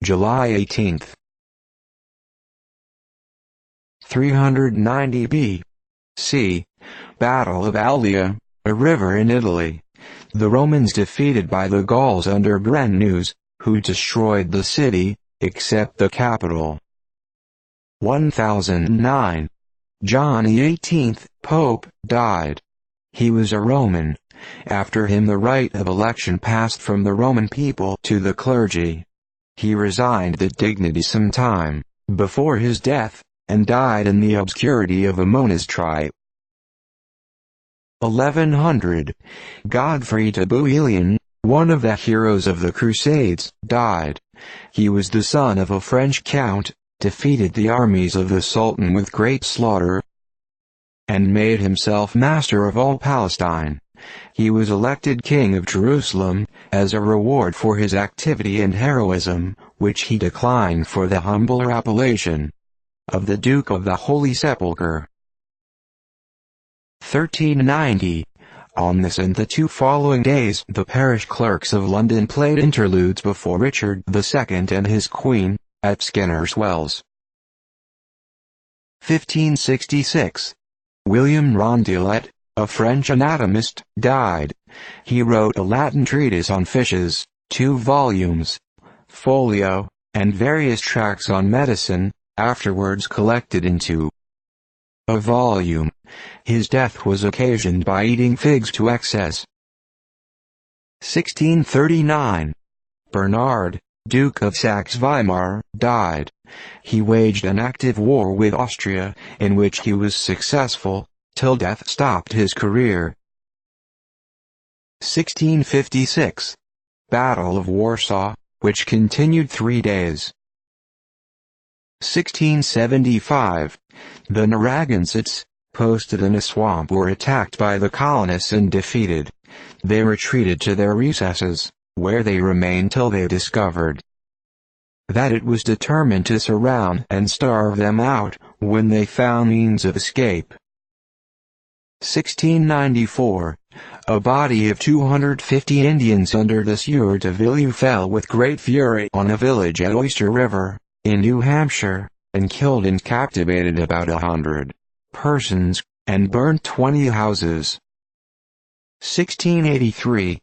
July 18. 390 B.C. Battle of Allia, a river in Italy. The Romans defeated by the Gauls under Brennus, who destroyed the city, except the capital. 1009. John XVIII, Pope, died. He was a Roman. After him the right of election passed from the Roman people to the clergy. He resigned that dignity some time before his death, and died in the obscurity of a monastery. 1100. Godfrey de Bouillon, one of the heroes of the Crusades, died. He was the son of a French count, defeated the armies of the Sultan with great slaughter, and made himself master of all Palestine. He was elected king of Jerusalem, as a reward for his activity and heroism, which he declined for the humbler appellation of the Duke of the Holy Sepulchre. 1390. On this and the 2 following days the parish clerks of London played interludes before Richard II and his Queen, at Skinner's Wells. 1566. William Rondelet, a French anatomist, died. He wrote a Latin treatise on fishes, 2 volumes, folio, and various tracts on medicine, afterwards collected into a volume. His death was occasioned by eating figs to excess. 1639. Bernard, Duke of Saxe-Weimar, died. He waged an active war with Austria, in which he was successful, till death stopped his career. 1656. Battle of Warsaw, which continued 3 days. 1675. The Narragansetts, posted in a swamp, were attacked by the colonists and defeated. They retreated to their recesses, where they remained till they discovered that it was determined to surround and starve them out, when they found means of escape. 1694. A body of 250 Indians under the Sieur de Villiers fell with great fury on a village at Oyster River, in New Hampshire, and killed and captivated about 100 persons, and burnt 20 houses. 1683.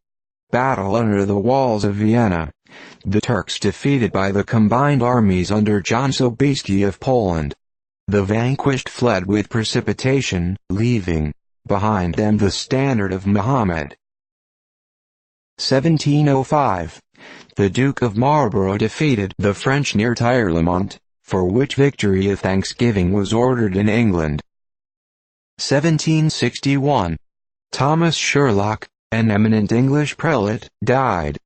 Battle under the walls of Vienna. The Turks defeated by the combined armies under John Sobieski of Poland. The vanquished fled with precipitation, leaving behind them the standard of Muhammad. 1705. The Duke of Marlborough defeated the French near Tirlemont, for which victory a thanksgiving was ordered in England. 1761. Thomas Sherlock, an eminent English prelate, died.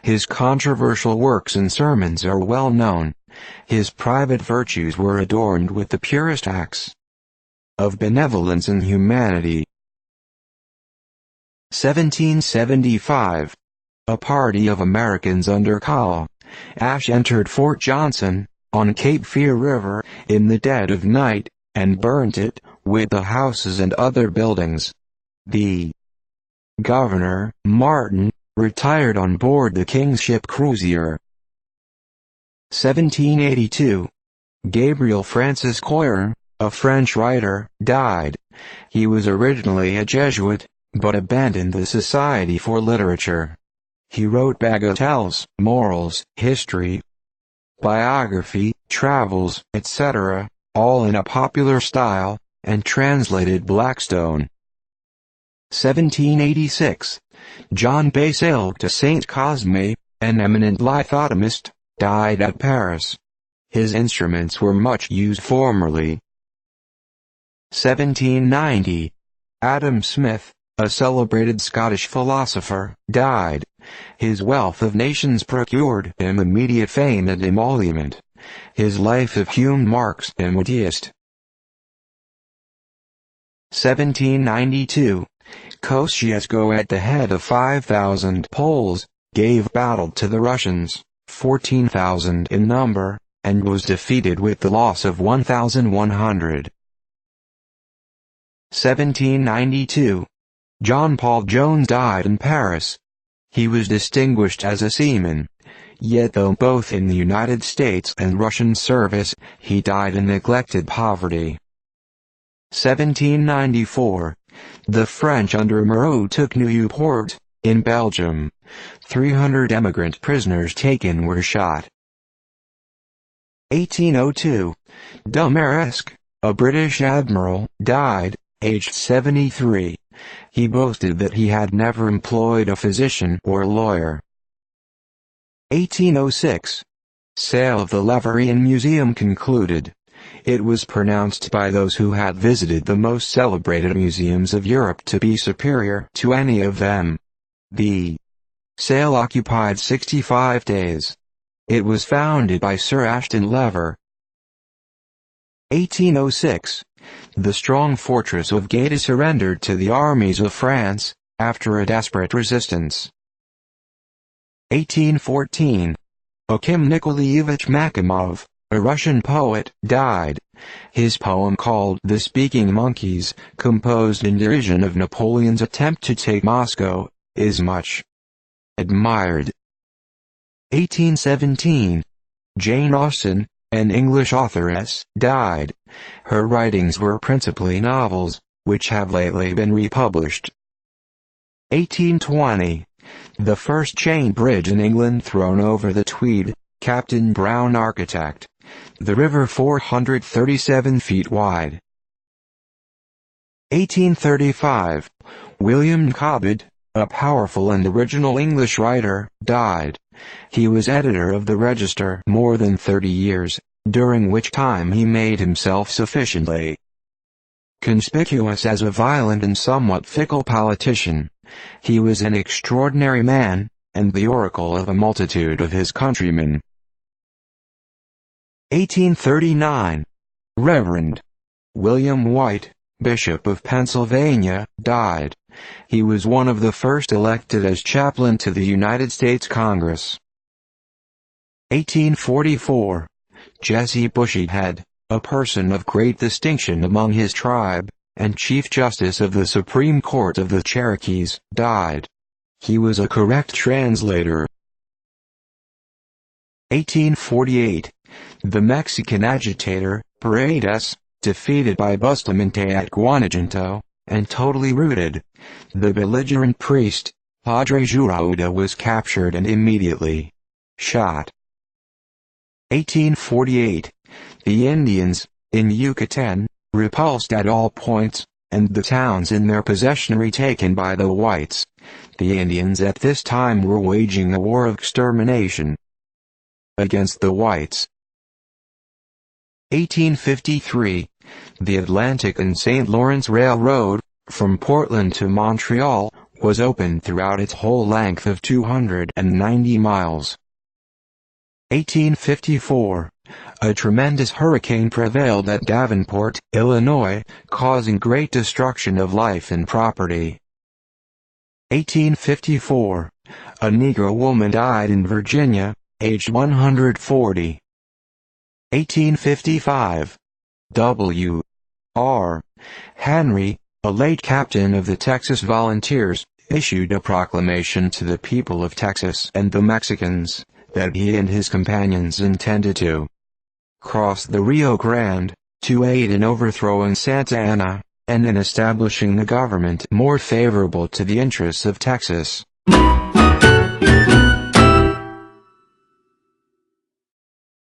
His controversial works and sermons are well known. His private virtues were adorned with the purest acts of benevolence and humanity. 1775. A party of Americans under Col. Ashe entered Fort Johnson, on Cape Fear River, in the dead of night, and burnt it, with the houses and other buildings. The governor, Martin, retired on board the king's ship Crozier. 1782. Gabriel Francis Coyer, a French writer, died. He was originally a Jesuit, but abandoned the Society for Literature. He wrote bagatelles, morals, history, biography, travels, etc., all in a popular style, and translated Blackstone. 1786. John Basil de Saint Cosme, an eminent lithotomist, died at Paris. His instruments were much used formerly. 1790. Adam Smith, a celebrated Scottish philosopher, died. His wealth of nations procured him immediate fame and emolument. His life of Hume marks him a deist. 1792. Kosciuszko, at the head of 5,000 Poles, gave battle to the Russians, 14,000 in number, and was defeated with the loss of 1,100. 1792. John Paul Jones died in Paris. He was distinguished as a seaman. Yet though both in the United States and Russian service, he died in neglected poverty. 1794. The French under Moreau took Nieuwpoort, in Belgium. 300 emigrant prisoners taken were shot. 1802. Dummeresque, a British admiral, died, aged 73. He boasted that he had never employed a physician or lawyer. 1806. Sale of the Leverrier Museum concluded. It was pronounced by those who had visited the most celebrated museums of Europe to be superior to any of them. The sale occupied 65 days. It was founded by Sir Ashton Lever. 1806. The strong fortress of Gaeta surrendered to the armies of France, after a desperate resistance. 1814. Akim Nikolaevich Maksimov, a Russian poet, died. His poem called The Speaking Monkeys, composed in derision of Napoleon's attempt to take Moscow, is much admired. 1817. Jane Austen, an English authoress, died. Her writings were principally novels, which have lately been republished. 1820. The first chain bridge in England thrown over the Tweed, Captain Brown architect. The river 437 feet wide. 1835. William Cobbett, a powerful and original English writer, died. He was editor of the Register more than 30 years, during which time he made himself sufficiently conspicuous as a violent and somewhat fickle politician. He was an extraordinary man, and the oracle of a multitude of his countrymen. 1839. Reverend William White, Bishop of Pennsylvania, died. He was one of the first elected as chaplain to the United States Congress. 1844. Jesse Bushyhead, a person of great distinction among his tribe, and Chief Justice of the Supreme Court of the Cherokees, died. He was a correct translator. 1848. The Mexican agitator, Paredes, defeated by Bustamante at Guanajuato, and totally routed. The belligerent priest, Padre Jurauda, was captured and immediately shot. 1848. The Indians, in Yucatan, repulsed at all points, and the towns in their possession retaken by the whites. The Indians at this time were waging a war of extermination against the whites. 1853. The Atlantic and St. Lawrence Railroad, from Portland to Montreal, was opened throughout its whole length of 290 miles. 1854. A tremendous hurricane prevailed at Davenport, Illinois, causing great destruction of life and property. 1854. A Negro woman died in Virginia, aged 140. 1855. W. R. Henry, a late captain of the Texas Volunteers, issued a proclamation to the people of Texas and the Mexicans, that he and his companions intended to cross the Rio Grande, to aid in overthrowing Santa Anna, and in establishing a government more favorable to the interests of Texas.